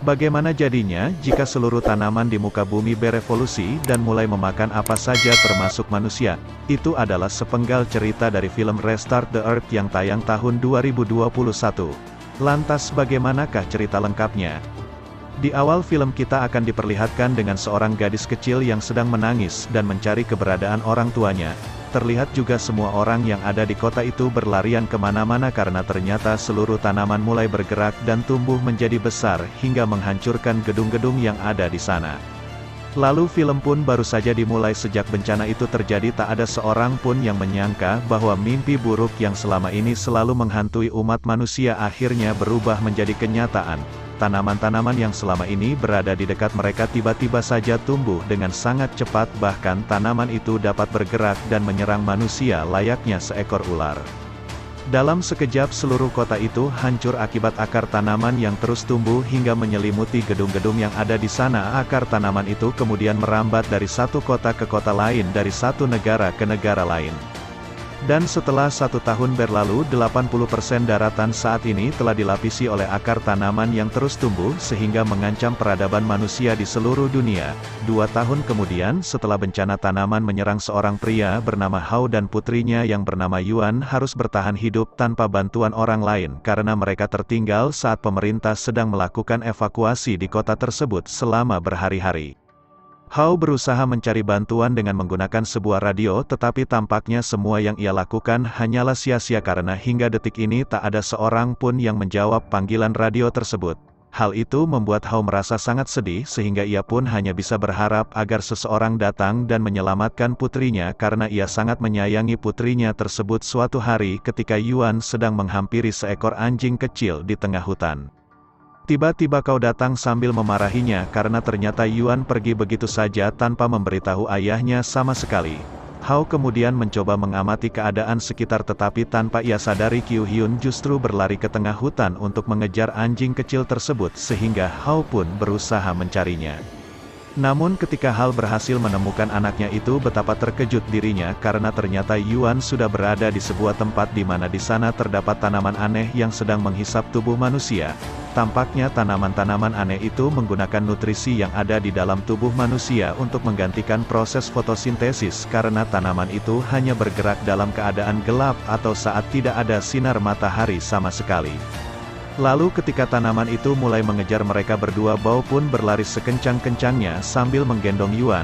Bagaimana jadinya jika seluruh tanaman di muka bumi berevolusi dan mulai memakan apa saja termasuk manusia? Itu adalah sepenggal cerita dari film Restart the Earth yang tayang tahun 2021. Lantas bagaimanakah cerita lengkapnya? Di awal film kita akan diperlihatkan dengan seorang gadis kecil yang sedang menangis dan mencari keberadaan orang tuanya. Terlihat juga semua orang yang ada di kota itu berlarian kemana-mana karena ternyata seluruh tanaman mulai bergerak dan tumbuh menjadi besar hingga menghancurkan gedung-gedung yang ada di sana. Lalu film pun baru saja dimulai. Sejak bencana itu terjadi tak ada seorang pun yang menyangka bahwa mimpi buruk yang selama ini selalu menghantui umat manusia akhirnya berubah menjadi kenyataan. Tanaman-tanaman yang selama ini berada di dekat mereka tiba-tiba saja tumbuh dengan sangat cepat, bahkan tanaman itu dapat bergerak dan menyerang manusia layaknya seekor ular. Dalam sekejap seluruh kota itu hancur akibat akar tanaman yang terus tumbuh hingga menyelimuti gedung-gedung yang ada di sana. Akar tanaman itu kemudian merambat dari satu kota ke kota lain, dari satu negara ke negara lain. Dan setelah 1 tahun berlalu, 80% daratan saat ini telah dilapisi oleh akar tanaman yang terus tumbuh sehingga mengancam peradaban manusia di seluruh dunia. 2 tahun kemudian, setelah bencana tanaman menyerang seorang pria bernama Hao dan putrinya yang bernama Yuan harus bertahan hidup tanpa bantuan orang lain karena mereka tertinggal saat pemerintah sedang melakukan evakuasi di kota tersebut selama berhari-hari. Hao berusaha mencari bantuan dengan menggunakan sebuah radio, tetapi tampaknya semua yang ia lakukan hanyalah sia-sia karena hingga detik ini tak ada seorang pun yang menjawab panggilan radio tersebut. Hal itu membuat Hao merasa sangat sedih sehingga ia pun hanya bisa berharap agar seseorang datang dan menyelamatkan putrinya karena ia sangat menyayangi putrinya tersebut. Suatu hari ketika Yuan sedang menghampiri seekor anjing kecil di tengah hutan. Tiba-tiba kau datang sambil memarahinya karena ternyata Yuan pergi begitu saja tanpa memberitahu ayahnya sama sekali. Hao kemudian mencoba mengamati keadaan sekitar tetapi tanpa ia sadari Qiu Hyun justru berlari ke tengah hutan untuk mengejar anjing kecil tersebut sehingga Hao pun berusaha mencarinya. Namun ketika Hao berhasil menemukan anaknya itu betapa terkejut dirinya karena ternyata Yuan sudah berada di sebuah tempat di mana di sana terdapat tanaman aneh yang sedang menghisap tubuh manusia. Tampaknya tanaman-tanaman aneh itu menggunakan nutrisi yang ada di dalam tubuh manusia untuk menggantikan proses fotosintesis karena tanaman itu hanya bergerak dalam keadaan gelap atau saat tidak ada sinar matahari sama sekali. Lalu ketika tanaman itu mulai mengejar mereka berdua, Bao pun berlari sekencang-kencangnya sambil menggendong Yuan,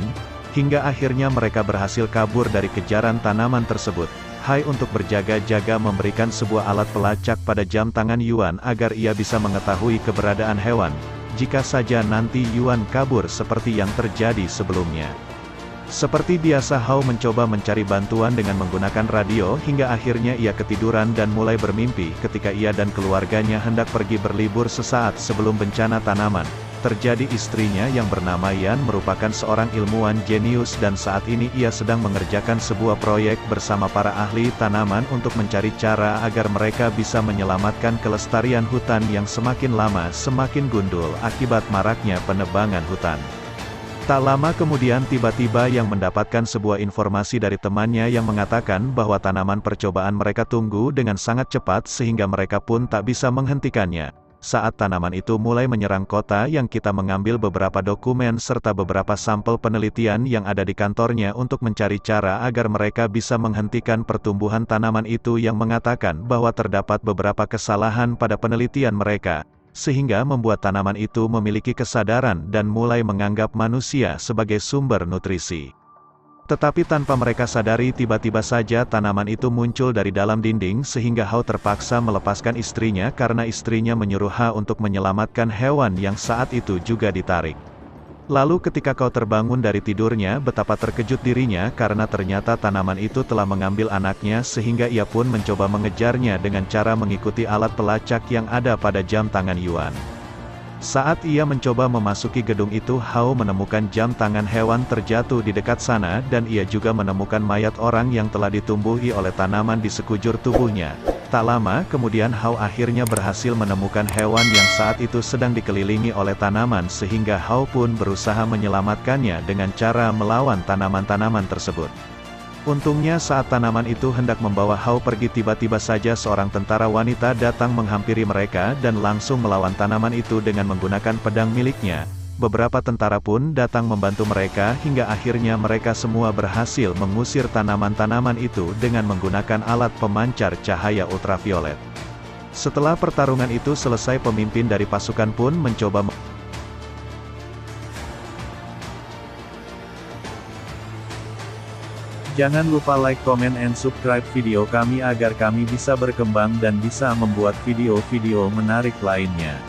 hingga akhirnya mereka berhasil kabur dari kejaran tanaman tersebut. Hai untuk berjaga-jaga memberikan sebuah alat pelacak pada jam tangan Yuan agar ia bisa mengetahui keberadaan hewan, jika saja nanti Yuan kabur seperti yang terjadi sebelumnya. Seperti biasa Hao mencoba mencari bantuan dengan menggunakan radio hingga akhirnya ia ketiduran dan mulai bermimpi ketika ia dan keluarganya hendak pergi berlibur sesaat sebelum bencana tanaman terjadi. Istrinya yang bernama Yan merupakan seorang ilmuwan jenius dan saat ini ia sedang mengerjakan sebuah proyek bersama para ahli tanaman untuk mencari cara agar mereka bisa menyelamatkan kelestarian hutan yang semakin lama semakin gundul akibat maraknya penebangan hutan. Tak lama kemudian tiba-tiba yang mendapatkan sebuah informasi dari temannya yang mengatakan bahwa tanaman percobaan mereka tumbuh dengan sangat cepat sehingga mereka pun tak bisa menghentikannya. Saat tanaman itu mulai menyerang kota yang kita mengambil beberapa dokumen serta beberapa sampel penelitian yang ada di kantornya untuk mencari cara agar mereka bisa menghentikan pertumbuhan tanaman itu yang mengatakan bahwa terdapat beberapa kesalahan pada penelitian mereka, sehingga membuat tanaman itu memiliki kesadaran dan mulai menganggap manusia sebagai sumber nutrisi. Tetapi tanpa mereka sadari tiba-tiba saja tanaman itu muncul dari dalam dinding sehingga Hao terpaksa melepaskan istrinya karena istrinya menyuruh Hao untuk menyelamatkan hewan yang saat itu juga ditarik. Lalu ketika kau terbangun dari tidurnya betapa terkejut dirinya karena ternyata tanaman itu telah mengambil anaknya sehingga ia pun mencoba mengejarnya dengan cara mengikuti alat pelacak yang ada pada jam tangan Yuan. Saat ia mencoba memasuki gedung itu Hao menemukan jam tangan hewan terjatuh di dekat sana dan ia juga menemukan mayat orang yang telah ditumbuhi oleh tanaman di sekujur tubuhnya. Tak lama kemudian Hao akhirnya berhasil menemukan hewan yang saat itu sedang dikelilingi oleh tanaman sehingga Hao pun berusaha menyelamatkannya dengan cara melawan tanaman-tanaman tersebut. Untungnya saat tanaman itu hendak membawa Hao pergi tiba-tiba saja seorang tentara wanita datang menghampiri mereka dan langsung melawan tanaman itu dengan menggunakan pedang miliknya. Beberapa tentara pun datang membantu mereka hingga akhirnya mereka semua berhasil mengusir tanaman-tanaman itu dengan menggunakan alat pemancar cahaya ultraviolet. Setelah pertarungan itu selesai, pemimpin dari pasukan pun mencoba Jangan lupa like, comment, and subscribe video kami agar kami bisa berkembang dan bisa membuat video-video menarik lainnya.